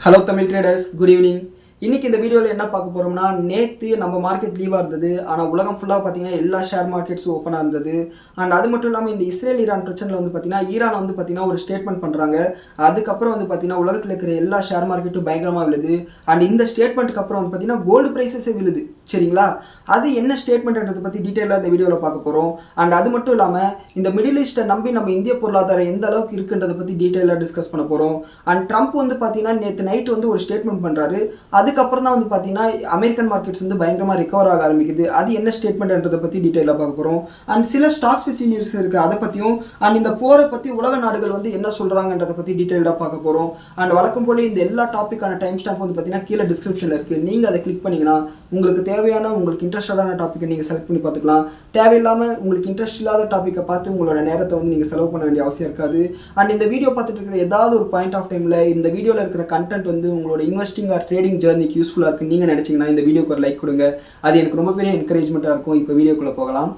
Hello Tamil traders, good evening. இன்றைக்கி இந்த வீடியோவில் என்ன பார்க்க போகிறோம்னா, நேற்று நம்ம மார்க்கெட் லீவாக இருந்தது. ஆனால் உலகம் ஃபுல்லாக பார்த்தீங்கன்னா எல்லா ஷேர் மார்க்கெட்ஸும் ஓப்பனாக இருந்தது. அண்ட் அது மட்டும் இல்லாமல் இந்த இஸ்ரேல் ஈரான் பிரச்சனையில் வந்து பார்த்தீங்கன்னா ஈரான் வந்து பார்த்தீங்கன்னா ஒரு ஸ்டேட்மெண்ட் பண்ணுறாங்க. அதுக்கப்புறம் வந்து பார்த்தீங்கன்னா உலகத்தில் இருக்கிற எல்லா ஷேர் மார்க்கெட்டும் பயங்கரமாக விழுது. அண்ட் இந்த ஸ்டேட்மெண்ட்டுக்கு அப்புறம் வந்து பார்த்தீங்கன்னா கோல்டு ப்ரைஸஸே விழுது. சரிங்களா, அது என்ன ஸ்டேட்மெண்ட்ன்றதை பற்றி டீட்டெயிலாக இந்த வீடியோவில் பார்க்க போகிறோம். அண்ட் அது மட்டும் இல்லாமல் இந்த மிடில் ஈஸ்ட்டை நம்பி நம்ம இந்திய பொருளாதாரம் எந்த அளவுக்கு இருக்குன்றதை பற்றி டீட்டெயிலாக டிஸ்கஸ் பண்ண போகிறோம். அண்ட் ட்ரம்ப் வந்து பார்த்தீங்கன்னா நேற்று நைட்டு வந்து ஒரு ஸ்டேட்மெண்ட் பண்ணுறாரு. அதுக்கப்புறம் தான் வந்து பார்த்தீங்கன்னா அமெரிக்கன் மார்க்கெட்ஸ் வந்து பயங்கரமாக ரிகவர் ஆக ஆரம்பிக்குது. அது என்ன ஸ்டேட்மெண்ட்ன்றதை பற்றி டீட்டெயிலாக பார்க்க போகிறோம். அண்ட் சில ஸ்டாக் ஸ்பெசிஃபிக் நியூஸ் இருக்குது, அதை பற்றியும் அண்ட் இந்த போரை பற்றி உலக நாடுகள் வந்து என்ன சொல்கிறாங்கன்றதை பற்றி டீட்டெயிலாக பார்க்க போகிறோம். அண்ட் வழக்கம் போல இந்த எல்லா டாப்பிக்கான டைம் ஸ்டாம்ப் வந்து பார்த்தீங்கன்னா கீழே டிஸ்கிரிப்ஷனில் இருக்குது. நீங்கள் அதை கிளிக் பண்ணிங்கன்னா உங்களுக்கு தேவையான உங்களுக்கு இன்ட்ரெஸ்டான டாப்பிக்கை நீங்கள் செலக்ட் பண்ணி பார்த்துக்கலாம். தேவையில்லாமல் உங்களுக்கு இன்ட்ரெஸ்ட் இல்லாத டாப்பிக்கை பார்த்து உங்களோட நேரத்தை வந்து நீங்கள் செலவு பண்ண வேண்டிய அவசியம் இருக்காது. அண்ட் இந்த வீடியோ பார்த்துட்டு இருக்கிற ஏதாவது ஒரு பாயிண்ட் ஆஃப் டைமில் இந்த வீடியோவில் இருக்கிற கண்டென்ட் வந்து உங்களோட இன்வெஸ்டிங் ஆர் ட்ரேடிங் ஜர்னிக்கு யூஸ்ஃபுல்லாக இருக்குன்னு நீங்கள் நினச்சிங்கன்னா இந்த வீடியோக்கு ஒரு லைக் கொடுங்க. அது எனக்கு ரொம்ப பெரிய என்கரேஜ்மெண்ட்டாக இருக்கும். இப்போ வீடியோக்குள்ளே போகலாம்.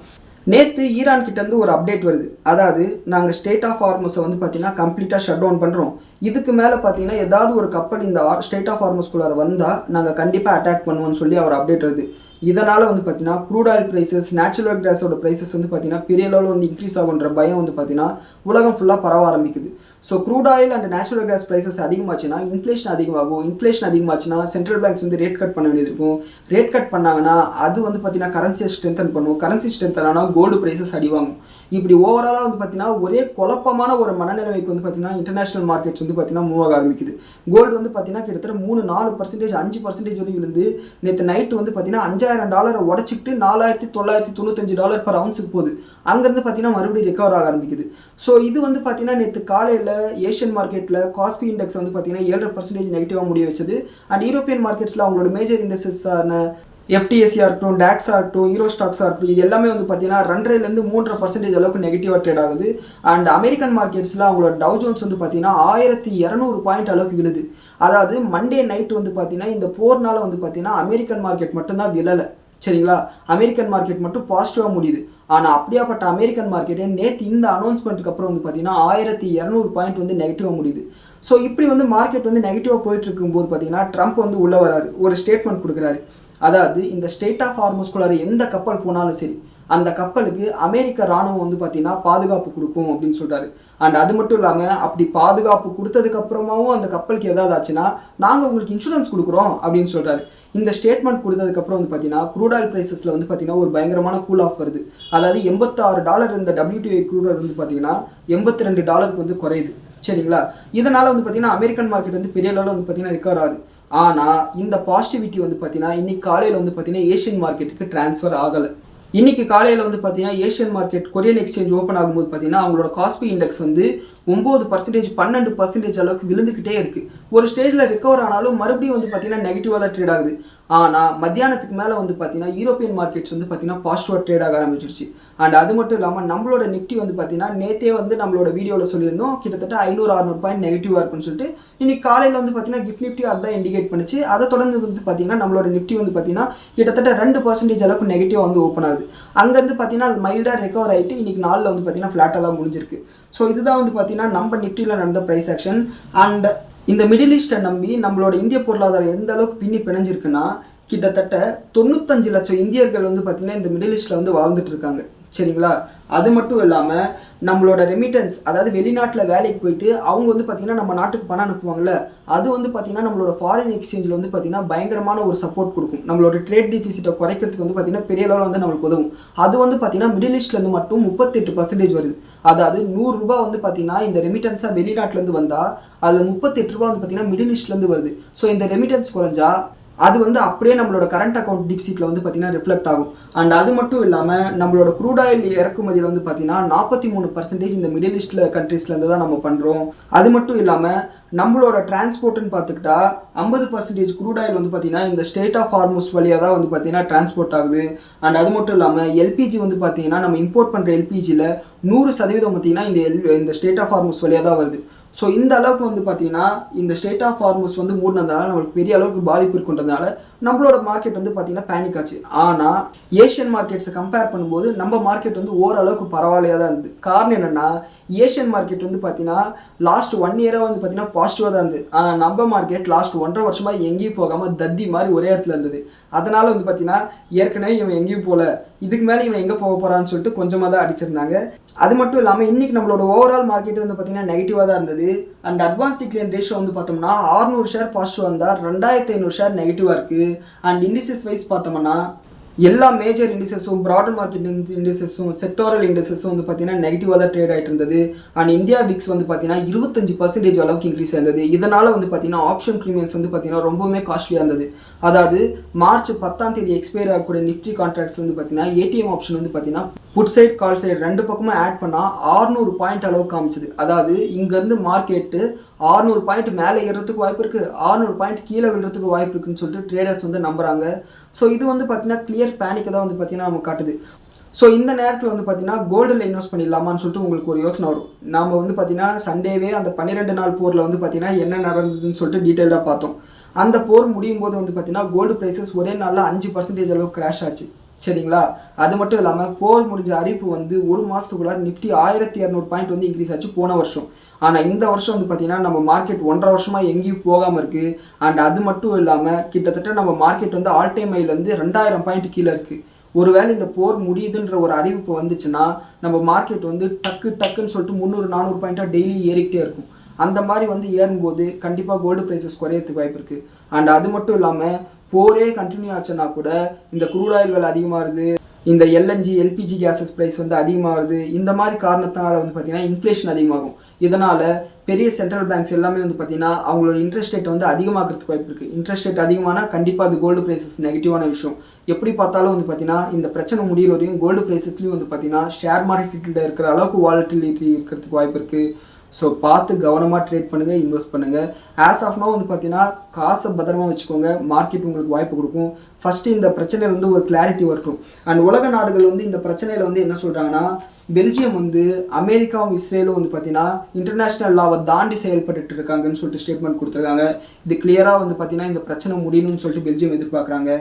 நேற்று ஈரான் கிட்டேருந்து ஒரு அப்டேட் வருது. அதாவது நாங்கள் ஸ்டேட் ஆஃப் ஹார்மஸை வந்து பார்த்தீங்கன்னா கம்ப்ளீட்டாக ஷட் டவுன் பண்ணுறோம். இதுக்கு மேலே பார்த்தீங்கன்னா ஏதாவது ஒரு கப்பல் இந்த ஸ்டேட் ஆஃப் ஹார்மஸ்குள்ளார வந்தால் நாங்கள் கண்டிப்பாக அட்டாக் பண்ணுவோம்னு சொல்லி அவர் அப்டேட் வருது. இதனால் வந்து பார்த்தீங்கன்னா க்ரூட் ஆயில் ப்ரைஸஸ், நேச்சுரல் கேஸோட ப்ரைஸஸ் வந்து பார்த்தீங்கன்னா பெரிய லெவலில் வந்து இன்க்ரீஸ் ஆகுன்ற பயம் வந்து பார்த்தீங்கன்னா உலகம் ஃபுல்லாக பரவ ஆரம்பிக்குது. So crude oil and natural gas prices அதிகமாச்சுன்னா இன்ஃப்ளேஷன் அதிகமாகும். இன்ஃப்ளேஷன் அதிகமாச்சுன்னா சென்ட்ரல் பேங்க்ஸ் வந்து ரேட் கட் பண்ண வேண்டியது இருக்கும். ரேட் கட் பண்ணாங்கன்னா அது வந்து பார்த்தீங்கன்னா கரன்சியை ஸ்ட்ரென்தன் பண்ணும். கரன்சி ஸ்ட்ரென்தன் ஆனால் கோல்டு ப்ரைஸஸ் அடிவாங்கும். இப்படி ஓவராலாக வந்து பார்த்தீங்கன்னா ஒரே குழப்பமான ஒரு மனநிலைமைக்கு வந்து பார்த்தீங்கன்னா இன்டர்நேஷனல் மார்க்கெட்ஸ் வந்து பார்த்தீங்கன்னா மூவ் ஆக ஆரம்பிக்குது. கோல்டு வந்து பார்த்தீங்கன்னா கிட்டத்தட்ட 3-4%, 5% வரை விழுந்து நேற்று நைட்டு வந்து பார்த்தீங்கன்னா $5,000 உடச்சிக்கிட்டு $4,995 per ounce போகுது. அங்கேருந்து பார்த்தீங்கன்னா மறுபடியும் ரெக்கவர் ஆக ஆரம்பிக்குது. ஸோ இது வந்து பார்த்தீங்கன்னா நேற்று காலையில் ஏஷியன் மார்க்கெட்டில் காஸ்பி இண்டெக்ஸ் வந்து பார்த்தீங்கன்னா 7% நெகட்டிவாக முடிய வச்சது. அண்ட் யூரோப்பியன் மார்க்கெட்ஸில் அவங்களோட மேஜர் இண்டஸ்ட்ரீஸான எஃப்டிஎஸ்சியாக இருக்கட்டும், டாக்ஸாக இருக்கட்டும், ஹீரோ ஸ்டாக்ஸாக இருக்கட்டும், இது எல்லாமே வந்து பார்த்தீங்கன்னா 2.5 3% அளவுக்கு நெகட்டிவாக ட்ரேட் ஆகுது. அண்ட் அமெரிக்கன் மார்க்கெட்ஸில் அவங்களோட டவ் ஜோன்ஸ் வந்து பார்த்தீங்கன்னா 1200 பாயிண்ட் அளவுக்கு விழுது. அதாவது மண்டே நைட் வந்து பார்த்தீங்கன்னா இந்த போர்னால வந்து பார்த்தீங்கன்னா அமெரிக்கன் மார்க்கெட் மட்டும்தான் விழலை. சரிங்களா, அமெரிக்கன் மார்க்கெட் மட்டும் பாசிட்டிவாக முடியுது. ஆனால் அப்படியாப்பட்ட அமெரிக்கன் மார்க்கெட்டே நேற்று இந்த அனௌன்ஸ்மெண்ட்டுக்கு அப்புறம் வந்து பார்த்தீங்கன்னா 1200 பாயிண்ட் வந்து நெகட்டிவாக முடியுது. ஸோ இப்படி வந்து மார்க்கெட் வந்து நெகட்டிவாக போயிட்டு இருக்கும்போது பார்த்தீங்கன்னா ட்ரம்ப் வந்து உள்ளே வராரு, ஒரு ஸ்டேட்மெண்ட் கொடுக்குறாரு. அதாவது இந்த ஸ்டேட் ஆஃப் ஹார்மஸ்குள்ளார எந்த கப்பல் போனாலும் சரி அந்த கப்பலுக்கு அமெரிக்க ராணுவம் வந்து பார்த்தீங்கன்னா பாதுகாப்பு கொடுக்கும் அப்படின்னு சொல்கிறாரு. அண்ட் அது மட்டும் இல்லாமல் அப்படி பாதுகாப்பு கொடுத்ததுக்கப்புறமாவும் அந்த கப்பலுக்கு ஏதாவது ஆச்சுன்னா நாங்கள் உங்களுக்கு இன்சூரன்ஸ் கொடுக்குறோம் அப்படின்னு சொல்கிறாரு. இந்த ஸ்டேட்மெண்ட் கொடுத்ததுக்கப்புறம் வந்து பார்த்தீங்கன்னா க்ரூட் ஆயில் ப்ரைஸஸில் வந்து பார்த்தீங்கன்னா ஒரு பயங்கரமான கூல் ஆஃப் வருது. அதாவது $86 இந்த WTI க்ரூட் ஆயில் வந்து பார்த்தீங்கன்னா $82 வந்து குறையுது. சரிங்களா, இதனால் வந்து பார்த்தீங்கன்னா அமெரிக்கன் மார்க்கெட் வந்து பெரிய லெவலில் வந்து பார்த்தீங்கன்னா ரிகவர் ஆகுது. ஆனால் இந்த பாசிட்டிவிட்டி வந்து பார்த்தீங்கன்னா இன்னைக்கு காலையில் வந்து பார்த்தீங்கன்னா ஏஷியன் மார்க்கெட்டுக்கு ட்ரான்ஸ்ஃபர் ஆகலை. இன்னைக்கு காலையில் வந்து பார்த்தீங்கன்னா Asian market Korean exchange open ஆகும்போது பார்த்தீங்கன்னா அவங்களோட காஸ்பி இண்டெக்ஸ் வந்து 9%, 12% அளவுக்கு விழுந்துக்கிட்டே இருக்குது. ஒரு ஸ்டேஜில் ரிகவர் ஆனாலும் மறுபடியும் வந்து பார்த்தீங்கன்னா நெகட்டிவாக தான் ட்ரேட் ஆகுது. ஆனால் மத்தியானத்துக்கு மேலே வந்து பார்த்தீங்கன்னா யூரோப்பியன் மார்க்கெட்ஸ் வந்து பார்த்தீங்கன்னா பாசிட்டிவாக ட்ரேட் ஆக ஆரம்பிச்சிருச்சு. அண்ட் அது மட்டும் இல்லாமல் நம்மளோட நிஃப்டி வந்து பார்த்தீங்கன்னா நேற்றே வந்து நம்மளோட வீடியோவில் சொல்லியிருந்தோம் கிட்டத்தட்ட 500-600 பாயிண்ட் நெகட்டிவாக இருக்குன்னு சொல்லிட்டு. இன்னைக்கு காலையில் வந்து பார்த்தீங்கன்னா கிஃப்ட் நிஃப்டி அதுதான் இண்டிகேட் பண்ணிச்சு. அதை தொடர்ந்து வந்து பார்த்தீங்கன்னா நம்மளோட நிஃப்டி வந்து பார்த்தீங்கன்னா கிட்டத்தட்ட 2% அளவுக்கு நெகட்டிவாக வந்து ஓப்பன் ஆகுது. அங்கேருந்து பார்த்தீங்கன்னா அது மைல்டாக ரெக்கவர் ஆகிட்டு இன்னைக்கு நாளில் வந்து பார்த்தீங்கன்னா ஃப்ளாட்டாக தான் முடிஞ்சிருக்கு. ஸோ இதுதான் வந்து பார்த்தீங்கன்னா நம்ம நிஃப்டியில் நடந்த ப்ரைஸ் ஆக்ஷன். அண்ட் இந்த மிடில் ஈஸ்ட்டை நம்பி நம்மளோட இந்திய பொருளாதாரம் எந்த அளவுக்கு பின்னி பிணைஞ்சிருக்குன்னா கிட்டத்தட்ட 95 லட்சம் இந்தியர்கள் வந்து பார்த்தீங்கன்னா இந்த மிடில் ஈஸ்ட்டில் வந்து வாழ்ந்துட்டு இருக்காங்க. சரிங்களா, அது மட்டும் இல்லாமல் நம்மளோட ரெமிட்டன்ஸ், அதாவது வெளிநாட்டில் வேலைக்கு போயிட்டு அவங்க வந்து பார்த்திங்கன்னா நம்ம நாட்டுக்கு பணம் அனுப்புவாங்கள்ல, அது வந்து பார்த்திங்கன்னா நம்மளோட ஃபாரின் எக்ஸ்சேஞ்சில் வந்து பார்த்திங்கன்னா பயங்கரமான ஒரு சப்போர்ட் கொடுக்கும். நம்மளோட ட்ரேட் டிஃபிசிட்டை குறைக்கிறதுக்கு வந்து பார்த்திங்கன்னா பெரிய அளவில் வந்து நம்மளுக்கு உதவும். அது வந்து பார்த்திங்கன்னா மிடில் ஈஸ்ட்லேருந்து மட்டும் 38% வருது. அதாவது $100 வந்து பார்த்திங்கன்னா இந்த ரெமிட்டன்ஸாக வெளிநாட்டிலேருந்து வந்தால் அதில் $38 வந்து பார்த்திங்கன்னா மிடில் ஈஸ்ட்லேருந்து வருது. ஸோ இந்த ரெமிட்டன்ஸ் குறைஞ்சா அது வந்து அப்படியே நம்மளோட கரண்ட் அக்கௌண்ட் டிஃபிசிட்டில் வந்து பார்த்தீங்கன்னா ரிஃப்ளெக்ட் ஆகும். அண்ட் அது மட்டும் இல்லாமல் நம்மளோட க்ரூட் ஆயில் இறக்குமதியில் வந்து பார்த்தீங்கன்னா 43% இந்த மிடில் ஈஸ்ட்டில் கண்ட்ரீஸ்லேருந்து தான் நம்ம பண்ணுறோம். அது மட்டும் இல்லாமல் நம்மளோட டிரான்ஸ்போர்ட்னு பார்த்துக்கிட்டா 50% க்ரூட் ஆயில் வந்து பார்த்தீங்கன்னா இந்த ஸ்டேட் ஆஃப் ஹார்மஸ் வழியாக தான் வந்து பார்த்தீங்கன்னா டிரான்ஸ்போர்ட் ஆகுது. அண்ட் அது மட்டும் இல்லாமல் எல்பிஜி வந்து பார்த்தீங்கன்னா நம்ம இம்போர்ட் பண்ணுற எல்பிஜியில் 100% பார்த்தீங்கன்னா இந்த ஸ்டேட் ஆஃப் ஹார்மஸ் வழியாக தான் வருது. ஸோ இந்த அளவுக்கு வந்து பார்த்தீங்கன்னா இந்த ஸ்டேட் ஆஃப் ஹார்மோஸ் வந்து மூடினதுனால நம்மளுக்கு பெரிய அளவுக்கு பாதிப்பு இருக்குன்றதுனால நம்மளோட மார்க்கெட் வந்து பார்த்தீங்கன்னா பேனிக் ஆச்சு. ஆனால் ஏஷியன் மார்க்கெட்ஸை கம்பேர் பண்ணும்போது நம்ம மார்க்கெட் வந்து ஓரளவுக்கு பரவாயில்லையாக தான் இருந்தது. காரணம் என்னென்னா ஏஷியன் மார்க்கெட் வந்து பார்த்தீங்கன்னா லாஸ்ட் 1 இயராக வந்து பார்த்தீங்கன்னா பாசிட்டிவாக தான் இருந்தது. ஆனால் நம்ம மார்க்கெட் லாஸ்ட் 1.5 வருஷமாக எங்கேயும் போகாமல் தத்தி மாதிரி ஒரே இடத்துல இருந்தது. அதனால் வந்து பார்த்தீங்கன்னா ஏற்கனவே இவன் எங்கேயும் போகல, இதுக்கு மேலே இவன் எங்கே போக போகிறான்னு சொல்லிட்டு கொஞ்சமாக தான் அடிச்சிருந்தாங்க. அது மட்டும் இல்லாமல் இன்றைக்கி நம்மளோட ஓவரால் மார்க்கெட் வந்து பார்த்தீங்கன்னா நெகட்டிவாக தான் இருந்தது. அண்ட் அட்வான்ஸ் டிக்ளைன் ரேஷியோ வந்து பார்த்தோம்னா 600 ஷேர் பாசிட்டிவாக இருந்தால் 2500 ஷேர் நெகட்டிவாக இருக்குது. அண்ட் இண்டிசஸ் வைஸ் பார்த்தோம்னா எல்லா மேஜர் இண்டிசஸும் ப்ராடர் மார்க்கெட் இண்டிசஸும் செக்டோரல் இண்டிசஸும் வந்து பார்த்தீங்கன்னா நெகட்டிவாக தான் ட்ரேட் ஆகிட்டு இருந்தது. அண்ட் இந்தியா விக்ஸ் வந்து பார்த்தீங்கன்னா 25% அளவுக்கு இன்க்ரீஸ் ஆயிருந்தது. இதனால் வந்து பார்த்தீங்கன்னா ஆப்ஷன் ப்ரீமியம்ஸ் வந்து பார்த்தீங்கன்னா ரொம்பவுமே காஸ்ட்லியாக இருந்தது. அதாவது மார்ச் 10 எக்ஸ்பயர் ஆகக்கூடிய நிஃப்டி கான்ட்ராக்ட்ஸ் வந்து பார்த்தீங்கன்னா ஏடிஎம் ஆப்ஷன் வந்து பார்த்தீங்கன்னா புட் சைட் கால் சைடு ரெண்டு பக்கமும் ஆட் பண்ணால் 600 பாயிண்ட் அளவுக்கு காமிச்சது. அதாவது இங்கேருந்து மார்க்கெட்டு 600 பாயிண்ட் மேலே ஏறதுக்கு வாய்ப்பு இருக்குது, 600 பாயிண்ட் கீழே விழுறதுக்கு வாய்ப்பு இருக்குன்னு சொல்லிட்டு ட்ரேடர்ஸ் வந்து நம்புறாங்க. ஸோ இது வந்து பார்த்தீங்கன்னா கிளியர் பேனிக்கை தான் வந்து பார்த்தீங்கன்னா நம்ம காட்டுது. ஸோ இந்த நேரத்தில் வந்து பார்த்தீங்கன்னா கோல்டில் இன்வெஸ்ட் பண்ணிடலாமான்னு சொல்லிட்டு உங்களுக்கு ஒரு யோசனை வரும். நாம் வந்து பார்த்தீங்கன்னா சண்டேவே அந்த 12 நாள் போரில் வந்து பார்த்தீங்கன்னா என்ன நடந்ததுன்னு சொல்லிட்டு டீட்டெயிலாக பார்த்தோம். அந்த போர் முடியும் போது வந்து பார்த்தீங்கன்னா கோல்டு ப்ரைஸஸ் ஒரே நாளில் 5% அளவுக்கு கிராஷ் ஆச்சு. சரிங்களா? அது மட்டும் இல்லாமல் போர் முடிஞ்ச அறிவிப்பு வந்து ஒரு மாதத்துக்குள்ளார நிஃப்டி 1200 பாயிண்ட் வந்து இன்க்ரீஸ் ஆச்சு போன வருஷம். ஆனால் இந்த வருஷம் வந்து பார்த்தீங்கன்னா நம்ம மார்க்கெட் 1.5 வருஷமாக எங்கேயும் போகாமல் இருக்குது. அண்ட் அது மட்டும் இல்லாமல் கிட்டத்தட்ட நம்ம மார்க்கெட் வந்து ஆல் டைம் ஹைலேருந்து 2000 பாயிண்ட் கீழே இருக்குது. ஒருவேளை இந்த போர் முடியுதுன்ற ஒரு அறிவிப்பு வந்துச்சுன்னா நம்ம மார்க்கெட் வந்து டக்குன்னு சொல்லிட்டு 300-400 பாயிண்ட்டாக டெய்லி ஏறிக்கிட்டே இருக்கும். அந்த மாதிரி வந்து ஏறும்போது கண்டிப்பாக கோல்டு ப்ரைஸஸ் குறையறதுக்கு வாய்ப்பு இருக்குது. அண்ட் அது மட்டும் இல்லாமல் போரே கண்டினியூ ஆச்சுன்னா கூட இந்த க்ரூட் ஆயில் விலை அதிகமாகுது, இந்த எல்என்ஜி எல்பிஜி கேஸஸ் ப்ரைஸ் வந்து அதிகமாகுது. இந்த மாதிரி காரணத்தினால வந்து பார்த்தீங்கன்னா இன்ஃப்ளேஷன் அதிகமாகும். இதனால் பெரிய சென்ட்ரல் பேங்க்ஸ் எல்லாமே வந்து பார்த்தீங்கன்னா அவங்களோட இன்ட்ரெஸ்ட் ரேட் வந்து அதிகமாகிறதுக்கு வாய்ப்பு இருக்குது. இன்ட்ரெஸ்ட் ரேட் அதிகமானால் கண்டிப்பாக அது கோல்டு ப்ரைஸஸ் நெகட்டிவான விஷயம். எப்படி பார்த்தாலும் வந்து பார்த்தீங்கன்னா இந்த பிரச்சனை முடிகிற வரையும் கோல்டு ப்ரைஸஸ்லையும் வந்து பார்த்தீங்கன்னா ஷேர் மார்க்கெட்டில் இருக்கிற அளவுக்கு வாலட்டிலிட்டி இருக்கிறதுக்கு வாய்ப்பு இருக்குது. ஸோ பார்த்து கவனமாக ட்ரேட் பண்ணுங்கள், இன்வெஸ்ட் பண்ணுங்கள். ஆஸ் ஆஃப் நோ வந்து பார்த்தீங்கன்னா காசை பத்திரமா வச்சுக்கோங்க. மார்க்கெட் உங்களுக்கு வாய்ப்பு கொடுக்கும். ஃபஸ்ட்டு இந்த பிரச்சனையில் வந்து ஒரு கிளாரிட்டி வரட்டும். அண்ட் உலக நாடுகள் வந்து இந்த பிரச்சனையில் வந்து என்ன சொல்கிறாங்கன்னா பெல்ஜியம் வந்து அமெரிக்காவும் இஸ்ரேலும் வந்து பார்த்தீங்கன்னா இன்டர்நேஷ்னல் லாவை தாண்டி செயல்பட்டு இருக்காங்கன்னு சொல்லிட்டு ஸ்டேட்மெண்ட் கொடுத்துருக்காங்க. இது கிளியராக வந்து பார்த்தீங்கன்னா இந்த பிரச்சனை முடியணும்னு சொல்லிட்டு பெல்ஜியம் எதிர்பார்க்குறாங்க.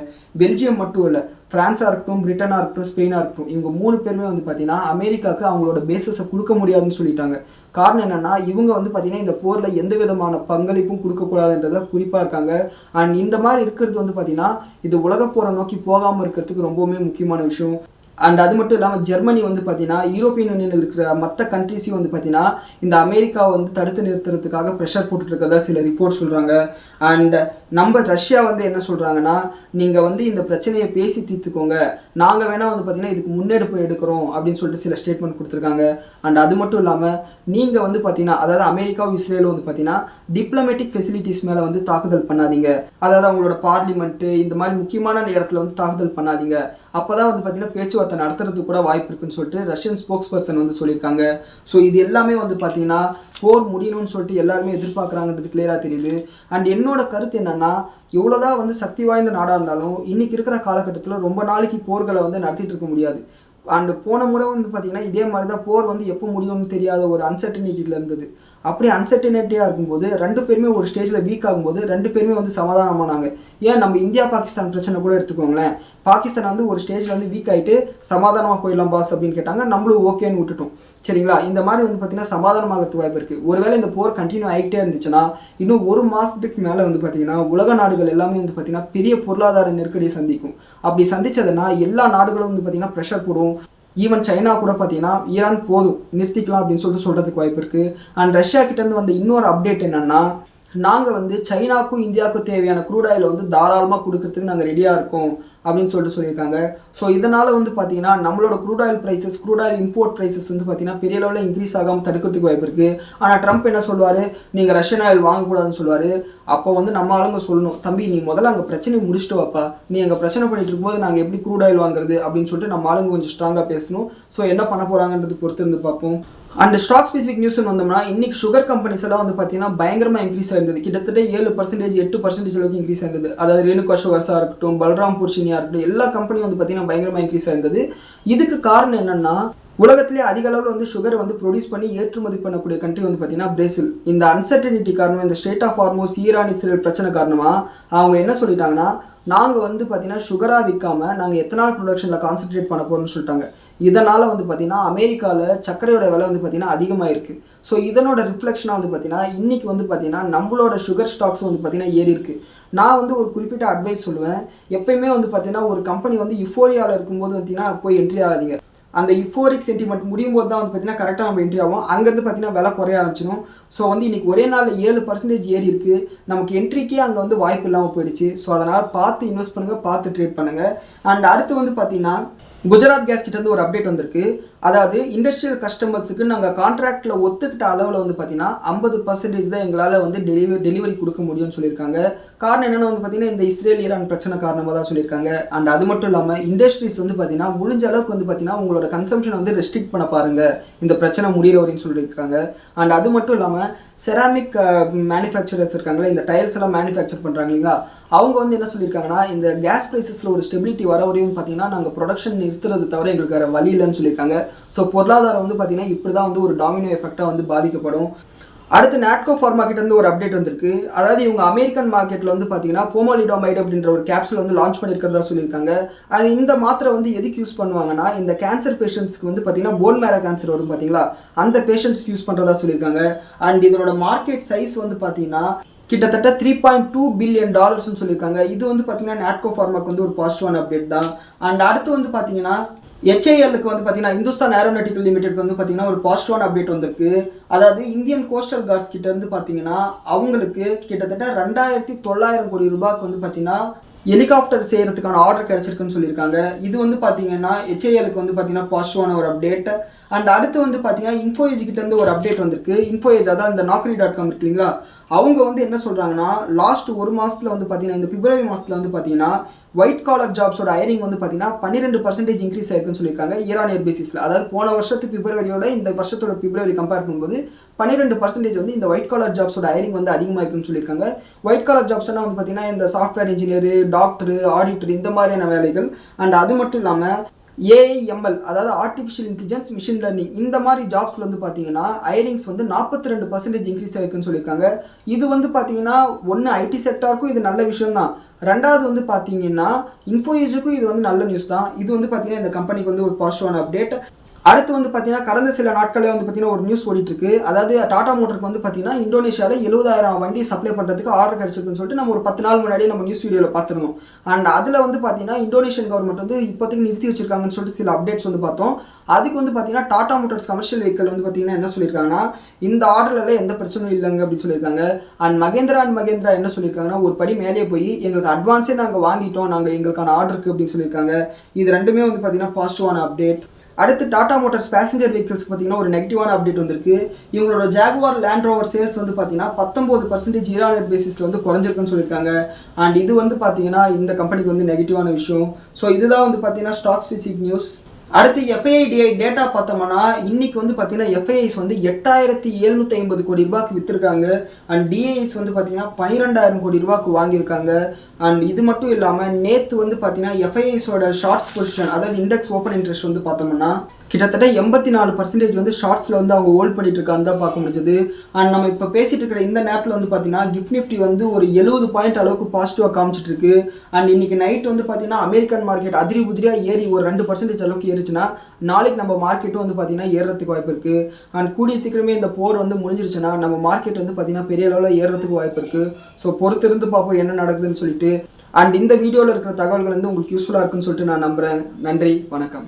பெல்ஜியம் மட்டும் இல்லை, ஃப்ரான்ஸாக இருக்கட்டும், பிரிட்டனாக இருக்கட்டும், ஸ்பெயினாக இருக்கட்டும், இவங்க 3 பேருமே வந்து பார்த்தீங்கன்னா அமெரிக்காவுக்கு அவங்களோட பேசஸை கொடுக்க முடியாதுன்னு சொல்லிட்டாங்க. காரணம் என்னென்னா இவங்க வந்து பார்த்தீங்கன்னா இந்த போரில் எந்த விதமான பங்களிப்பும் கொடுக்கக்கூடாதுன்றதை குறிப்பாக இருக்காங்க. அண்ட் இந்த மாதிரி இருக்கிறது வந்து பார்த்தீங்கன்னா இது உலக போரை நோக்கி போகாமல் இருக்கிறதுக்கு ரொம்பவுமே முக்கியமான விஷயம். அண்ட் அது மட்டும் இல்லாமல் ஜெர்மனி வந்து பார்த்தீங்கன்னா யூரோப்பியன் யூனியனில் இருக்கிற மற்ற கண்ட்ரிஸையும் வந்து பார்த்தீங்கன்னா இந்த அமெரிக்காவை வந்து தடுத்து நிறுத்துறதுக்காக ப்ரெஷர் போட்டுட்ருக்கதா சில ரிப்போர்ட் சொல்கிறாங்க. அண்ட் நம்ம ரஷ்யா வந்து என்ன சொல்கிறாங்கன்னா நீங்கள் வந்து இந்த பிரச்சனையை பேசி தீர்த்துக்கோங்க, நாங்கள் வேணால் வந்து பார்த்தீங்கன்னா இதுக்கு முன்னெடுப்பு எடுக்கிறோம் அப்படின்னு சொல்லிட்டு சில ஸ்டேட்மெண்ட் கொடுத்துருக்காங்க. அண்ட் அது மட்டும் இல்லாமல் நீங்கள் வந்து பார்த்தீங்கன்னா அதாவது அமெரிக்காவும் இஸ்ரேலும் வந்து பார்த்தீங்கன்னா டிப்ளமேட்டிக் ஃபெசிலிட்டிஸ் மேலே வந்து தாக்குதல் பண்ணாதீங்க, அதாவது அவங்களோட பார்லிமெண்ட்டு இந்த மாதிரி முக்கியமான இடத்துல வந்து தாக்குதல் பண்ணாதீங்க, அப்போ தான் வந்து பார்த்தீங்கன்னா பேச்சுவார்த்தை நடத்துறதுக்கு கூட வாய்ப்பு இருக்குன்னு சொல்லிட்டு ரஷ்யன் ஸ்போக்ஸ் பர்சன் வந்து சொல்லியிருக்காங்க. ஸோ இது எல்லாமே வந்து பார்த்தீங்கன்னா போர் முடியணும்னு சொல்லிட்டு எல்லாருமே எதிர்பார்க்குறாங்கன்றது கிளியராக தெரியுது. அண்ட் என்னோட கருத்து என்னென்னா எவ்வளோதான் வந்து சக்தி வாய்ந்த நாடாக இருந்தாலும் இன்றைக்கி இருக்கிற காலகட்டத்தில் ரொம்ப நாளைக்கு போர்களை வந்து நடத்திட்டு இருக்க முடியாது. அண்ட் போன முறை வந்து பார்த்தீங்கன்னா இதே மாதிரி தான் போர் வந்து எப்போ முடியும்னு தெரியாத ஒரு அன்சர்டனிட்டியில் இருந்தது. அப்படி அன்சர்டனிட்டியாக இருக்கும்போது 2 பேருமே ஒரு ஸ்டேஜில் வீக் ஆகும்போது 2 பேருமே வந்து சமாதானமானாங்க. ஏன் நம்ம இந்தியா பாகிஸ்தான் பிரச்சனை கூட எடுத்துக்கோங்களேன், பாகிஸ்தான் வந்து ஒரு ஸ்டேஜில் வந்து வீக் ஆகிட்டு சமாதானமாக போயிடலாம் பாஸ் அப்படின்னு கேட்டாங்க, நம்மளும் ஓகேன்னு விட்டுட்டோம். சரிங்களா? இந்த மாதிரி வந்து பார்த்தீங்கன்னா சமாதானமாகிறதுக்கு வாய்ப்பு இருக்குது. ஒருவேளை இந்த போர் கண்டினியூ ஆகிட்டே இருந்துச்சுன்னா இன்னும் 1 மாதத்துக்கு மேலே வந்து பார்த்தீங்கன்னா உலக நாடுகள் எல்லாமே வந்து பார்த்தீங்கன்னா பெரிய பொருளாதார நெருக்கடியை சந்திக்கும். அப்படி சந்திச்சதுன்னா எல்லா நாடுகளும் வந்து பார்த்தீங்கன்னா ப்ரெஷர் போடும். ஈவன் சைனா கூட பார்த்தீங்கன்னா ஈரான் போதும் நிறுத்திக்கலாம் அப்படின்னு சொல்லிட்டு சொல்கிறதுக்கு வாய்ப்பு இருக்குது. அண்ட் ரஷ்யா கிட்டேருந்து வந்த இன்னொரு அப்டேட் என்னென்னா நாங்கள் வந்து சைனாக்கும் இந்தியாவுக்கும் தேவையான க்ரூட் ஆயிலை வந்து தாராளமாக கொடுக்கறதுக்கு நாங்கள் ரெடியாக இருக்கோம் அப்படின்னு சொல்லியிருக்காங்க. ஸோ இதனால் வந்து பார்த்தீங்கன்னா நம்மளோட crude oil prices, crude oil import prices வந்து பார்த்தீங்கன்னா பெரிய லெவலில் இன்க்ரீஸ் ஆகாமல் தடுக்கிறதுக்கு வாய்ப்பு இருக்குது. ஆனால் ட்ரம்ப் என்ன சொல்லுவார், நீங்கள் ரஷ்யன் ஆயில் வாங்கக்கூடாதுன்னு சொல்லுவார். அப்போ வந்து நம்ம ஆளுங்க சொல்லணும், தம்பி நீ முதல்ல அங்கே பிரச்சனையை முடிச்சுட்டு வாப்பா, நீ அங்கே பிரச்சனை பண்ணிட்டு இருக்கும்போது நாங்கள் எப்படி க்ரூட் ஆயில் வாங்குறது அப்படின்னு சொல்லிட்டு நம்ம ஆளுங்க கொஞ்சம் ஸ்ட்ராங்காக பேசணும். ஸோ என்ன பண்ண போகிறாங்கன்றது பொறுத்து இருந்து பார்ப்போம். அண்ட் ஸ்டாக் ஸ்பெசிஃபிக் நியூஸ்னு வந்தோம்னா இன்றைக்கி சுகர் கம்பெனிஸ் எல்லாம் வந்து பார்த்தீங்கன்னா பயங்கரமாக இன்க்ரீஸ் ஆயிருந்தது. கிட்டத்தட்ட 7%, 8% அளவுக்கு இன்க்ரீஸ் ஆயிருந்தது. அதாவது ரேணுகா சுகர்ஸாக இருக்கட்டும், பல்ராம்பூர் சீனியாக இருக்கட்டும், எல்லா கம்பெனியும் வந்து பார்த்தீங்கன்னா பயங்கரமாக இன்க்ரீஸ் ஆயிருந்தது. இதுக்கு காரணம் என்னென்னா உலகத்திலே அதிக அளவில் வந்து சுகரை வந்து ப்ரொடியூஸ் பண்ணி ஏற்றுமதி பண்ணக்கூடிய கண்ட்ரி வந்து பார்த்தீங்கன்னா பிரேசில். இந்த அன்சர்டனிட்டி காரணமாக, இந்த state of Hormuz Iran Israel பிரச்சனை காரணமாக அவங்க என்ன சொல்லிட்டாங்கன்னா, நாங்கள் வந்து பார்த்தீங்கன்னா சுகராக விற்காமல் நாங்கள் எத்தனால் ப்ரொடக்ஷனில் கான்சென்ட்ரேட் பண்ண போகிறோம்னு சொல்லிட்டாங்க. இதனால் வந்து பார்த்தீங்கன்னா அமெரிக்காவில் சர்க்கரையோட விலை வந்து பார்த்தீங்கன்னா அதிகமாக இருக்குது. ஸோ இதனோட ரிஃப்ளெக்ஷனாக வந்து பார்த்தீங்கன்னா இன்றைக்கி வந்து பார்த்தீங்கன்னா நம்மளோட சுகர் ஸ்டாக்ஸ் வந்து பார்த்தீங்கன்னா ஏறி இருக்குது. நான் வந்து ஒரு குறிப்பிட்ட அட்வைஸ் சொல்லுவேன். எப்பயுமே வந்து பார்த்தீங்கன்னா ஒரு கம்பெனி வந்து யுஃபோரியாவில் இருக்கும்போது பார்த்தீங்கன்னா போய் என்ட்ரி ஆகாதீங்க. அந்த யுஃபோரிக் சென்டிமெண்ட் முடியும் போது தான் வந்து பார்த்தீங்கன்னா கரெக்டாக நம்ம என்ட்ரி ஆகும். அங்கேருந்து பார்த்தீங்கன்னா விலை குறைய ஆரம்பிச்சிடும். ஸோ வந்து இன்றைக்கி ஒரே நாளில் 7% ஏறி இருக்குது. நமக்கு என்ட்ரிக்கே அங்கே வந்து வாய்ப்பு இல்லாமல் போயிடுச்சு. ஸோ அதனால் பார்த்து இன்வெஸ்ட் பண்ணுங்கள், பார்த்து ட்ரேட் பண்ணுங்கள். அண்ட் அடுத்து வந்து பார்த்தீங்கன்னா குஜராத் கேஸ் கிட்ட இருந்து ஒரு அப்டேட் வந்திருக்கு. அதாவது இண்டஸ்ட்ரியல் கஸ்டமர்ஸுக்கு நாங்கள் கான்ட்ராக்டில் ஒத்துக்கிட்ட அளவில் வந்து பார்த்தீங்கன்னா 50% தான் எங்களால் வந்து டெலிவரி கொடுக்க முடியும்னு சொல்லியிருக்காங்க. காரணம் என்னென்னு வந்து பார்த்தீங்கன்னா இந்த இஸ்ரேல் ஈரான் பிரச்சனை காரணமாக தான் சொல்லியிருக்காங்க. அண்ட் அது மட்டும் இல்லாமல் இண்டஸ்ட்ரீஸ் வந்து பார்த்தீங்கன்னா முடிஞ்ச அளவுக்கு வந்து பார்த்தீங்கன்னா உங்களோட கன்சம்ஷன் வந்து ரெஸ்ட்ரிக்ட் பண்ண பாருங்கள், இந்த பிரச்சனை முடிகிற வரைன்னு சொல்லியிருக்காங்க. அண்ட் அது மட்டும் இல்லாமல் செராமிக் மேனுஃபேக்சரர்ஸ் இருக்காங்களா, இந்த டைல்ஸ் எல்லாம் மேனுஃபேக்சர் பண்ணுறாங்க இல்லைங்களா, அவங்க வந்து என்ன சொல்லியிருக்காங்கன்னா இந்த கேஸ் ப்ரைஸஸில் ஒரு ஸ்டெபிலிட்டி வர வரையும் பார்த்தீங்கன்னா நாங்கள் ப்ரொடக்ஷன் நிறுத்துறது தவிர எங்களுக்கு வேறு வழி இல்லைன்னு சொல்லியிருக்காங்க. ஸோ பொருளாதாரம் வந்து பார்த்தீங்கன்னா இப்படி தான் வந்து ஒரு டாமினோ எஃபெக்டாக வந்து பாதிக்கப்படும். அடுத்து நாட்கோ ஃபார்மா கிட்ட இருந்து ஒரு அப்டேட் வந்திருக்கு. அதாவது இவங்க அமெரிக்கன் மார்க்கெட்டில் வந்து பார்த்தீங்கன்னா போமோலிடாமைடு அப்படின்ற ஒரு கேப்சூல் வந்து லான்ச் பண்ணியிருக்கிறதா சொல்லியிருக்காங்க. அண்ட் இந்த மாத்திரை வந்து எதுக்கு யூஸ் பண்ணுவாங்கன்னா இந்த கேன்சர் பேஷண்ட்ஸ்க்கு வந்து பார்த்தீங்கன்னா போன் மேரோ கேன்சர் வரும் பார்த்தீங்களா, அந்த பேஷண்ட்ஸ்க்கு யூஸ் பண்ணுறதா சொல்லியிருக்காங்க. அண்ட் இதனோட மார்க்கெட் சைஸ் வந்து பார்த்தீங்கன்னா கிட்டத்தட்ட $3.2 பில்லியன் சொல்லியிருக்காங்க. இது வந்து பார்த்தீங்கன்னா நாட்கோ ஃபார்மாக்கு வந்து ஒரு பாசிட்டிவான அப்டேட் தான். அண்ட் அடுத்து வந்து பார்த்தீங்கன்னா HALக்கு வந்து பார்த்தீங்கன்னா இந்துஸ்தான் ஏரோநாட்டிக்கல் லிமிடெட்க்கு வந்து பார்த்தீங்கன்னா ஒரு பாசிட்டிவான அப்டேட் வந்திருக்கு. அதாவது இந்தியன் கோஸ்டல் கார்ட்ஸ் கிட்ட இருந்து பார்த்தீங்கன்னா அவங்களுக்கு கிட்டத்தட்ட 2900 கோடி ரூபாய்க்கு வந்து பார்த்தீங்கன்னா ஹெலிகாப்டர் செய்கிறதுக்கான ஆர்டர் கிடைச்சிருக்குன்னு சொல்லியிருக்காங்க. இது வந்து பார்த்தீங்கன்னா HALக்கு வந்து பார்த்தீங்கன்னா பாசிட்டிவான ஒரு அப்டேட். அண்ட் அடுத்து வந்து பார்த்தீங்கன்னா இன்ஃபோஏஜ் கிட்ட இருந்து ஒரு அப்டேட் வந்திருக்கு. இன்ஃபோஏஜ் அதான் இந்த naukri.com இருக்கு இல்லைங்களா, அவங்க வந்து என்ன சொல்கிறாங்கன்னா லாஸ்ட் ஒரு மாதத்தில் வந்து பார்த்தீங்கன்னா இந்த பிப்ரவரி மாதத்தில் வந்து பார்த்தீங்கன்னா ஒயிட் காலர் ஜாப்ஸோட ஹைரிங் வந்து பார்த்தீங்கன்னா 12% இன்க்ரீஸ் ஆயிருக்குன்னு சொல்லியிருக்காங்க இயர் ஆன் இயர் பேசிஸில். அதாவது போன வருஷத்து பிப்ரவரியோட இந்த வருஷத்தோட பிப்ரவரி கம்பேர் பண்ணும்போது 12% வந்து இந்த ஒயிட் காலர் ஜாப்ஸோட ஹைரிங் வந்து அதிகமாக இருக்குன்னு சொல்லியிருக்காங்க. ஒயிட் காலர் ஜாப்ஸ்னால் வந்து பார்த்தீங்கன்னா இந்த சாஃப்ட்வேர் இன்ஜினியர், டாக்டர், ஆடிட்டர் இந்த மாதிரியான வேலைகள். அண்ட் அது மட்டும் இல்லாமல் AIML அதாவது ஆர்டிஃபிஷியல் இன்டெலிஜென்ஸ், மிஷின் லேர்னிங் இந்த மாதிரி ஜாப்ஸில் வந்து பார்த்தீங்கன்னா ஹைரிங்ஸ் வந்து 42% இன்க்ரீஸ் ஆகிருக்குன்னு சொல்லியிருக்காங்க. இது வந்து பார்த்தீங்கன்னா ஒன்று ஐடி செக்டாருக்கும் இது நல்ல விஷயம் தான். ரெண்டாவது வந்து பார்த்தீங்கன்னா இன்ஃபோஏஜுக்கும் இது வந்து நல்ல நியூஸ் தான். இது வந்து பார்த்தீங்கன்னா இந்த கம்பெனிக்கு வந்து ஒரு பாசிட்டிவான அப்டேட். அடுத்து வந்து பார்த்தீங்கன்னா கடந்த சில நாட்களே வந்து பார்த்தீங்கன்னா ஒரு நியூஸ் ஓடிட்டு இருக்கு. அதாவது டாடா மோட்டருக்கு வந்து பார்த்தீங்கன்னா இந்தோனேஷியாவில் 70,000 வண்டி சப்ளை பண்ணுறதுக்கு ஆர்டர் கிடைச்சிருக்குன்னு சொல்லிட்டு நம்ம ஒரு 10 நாள் முன்னாடியே நம்ம நியூஸ் வீடியோவில் பார்த்துருந்தோம். அண்ட் அதில் வந்து பார்த்தீங்கன்னா இந்தோனேஷியன் கவர்மெண்ட் வந்து இப்போதைக்கு நிறுத்தி வச்சிருக்காங்கன்னு சொல்லிட்டு சில அப்டேட்ஸ் வந்து பார்த்தோம். அதுக்கு வந்து பார்த்தீங்கன்னா டாடா மோட்டர்ஸ் கமர்ஷியல் வெஹிக்கல் வந்து பார்த்தீங்கன்னா என்ன சொல்லியிருக்காங்கன்னா இந்த ஆர்டரில் எந்த பிரச்சனையும் இல்லைங்க அப்படின்னு சொல்லியிருக்காங்க. அண்ட் மகேந்திரா என்ன சொல்லியிருக்காங்கன்னா ஒரு படி மேலே போய் எங்களுக்கு அட்வான்ஸே நாங்கள் வாங்கிட்டோம், நாங்கள் எங்களுக்கான ஆர்டருக்கு அப்படின்னு சொல்லியிருக்காங்க. இது ரெண்டுமே வந்து பார்த்தீங்கன்னா பாசிட்டிவான அப்டேட். அடுத்து டாடா மோட்டார்ஸ் பேசஞ்சர் வெஹிக்கிள்ஸ்க்கு பார்த்தீங்கன்னா ஒரு நெகட்டிவான அப்டேட் வந்திருக்கு. இவங்களோட ஜாகுவார் லேண்ட் ரோவர் சேல்ஸ் வந்து பார்த்தீங்கன்னா 19% இயர் ஆன் இயர் பேசிஸில் வந்து குறைஞ்சிருக்குன்னு சொல்லியிருக்காங்க. அண்ட் இது வந்து பார்த்தீங்கன்னா இந்த கம்பெனிக்கு வந்து நெகட்டிவான விஷயம். ஸோ இதுதான் வந்து பார்த்தீங்கன்னா ஸ்டாக் ஸ்பெசிஃபிக் நியூஸ். அடுத்து FII டேட்டா பார்த்தோம்னா இன்னைக்கு வந்து பார்த்தீங்கன்னா FIIs வந்து 8,750 கோடி ரூபாய்க்கு விற்றுருக்காங்க. அண்ட் DIs வந்து பார்த்தீங்கன்னா 12,000 கோடி ரூபாய்க்கு வாங்கியிருக்காங்க. அண்ட் இது மட்டும் இல்லாமல் நேற்று வந்து பார்த்தீங்கன்னா FIIஸோட ஷார்ட்ஸ் பொசிஷன் அதாவது இண்டெக்ஸ் ஓப்பன் இன்ட்ரெஸ்ட் வந்து பார்த்தோம்னா கிட்டத்தட்ட 84% வந்து ஷார்ட்ஸில் வந்து அவங்க ஹோல்ட் பண்ணிட்டு இருக்கான்னு தான் பார்க்க முடிஞ்சது. அண்ட் நம்ம இப்போ பேசிட்டு இருக்கிற இந்த நேரத்தில் வந்து பார்த்தீங்கன்னா கிஃப்ட் நிஃப்டி வந்து ஒரு 70 பாயிண்ட் அளவுக்கு பாசிட்டிவாக காமிச்சிட்டு இருக்கு. அண்ட் இன்னைக்கு நைட் வந்து பார்த்தீங்கன்னா அமெரிக்கன் மார்க்கெட் அதிரி புதிரியாக ஏறி ஒரு 2% அளவுக்கு ஏறிச்சுன்னா நாளைக்கு நம்ம மார்க்கெட்டும் வந்து பார்த்தீங்கன்னா ஏறுறதுக்கு வாய்ப்பு இருக்குது. அண்ட் கூடிய சீக்கிரமே இந்த போர் வந்து முடிஞ்சிருச்சுன்னா நம்ம மார்க்கெட் வந்து பார்த்தீங்கன்னா பெரிய அளவில் ஏறுறதுக்கு வாய்ப்பு இருக்குது. ஸோ பொறுத்திருந்து பார்ப்போம் என்ன நடக்குதுன்னு சொல்லிட்டு. அண்ட் இந்த வீடியோவில் இருக்கிற தகவல்கள் வந்து உங்களுக்கு யூஸ்ஃபுல்லாக இருக்குன்னு சொல்லிட்டு நான் நம்புகிறேன். நன்றி, வணக்கம்.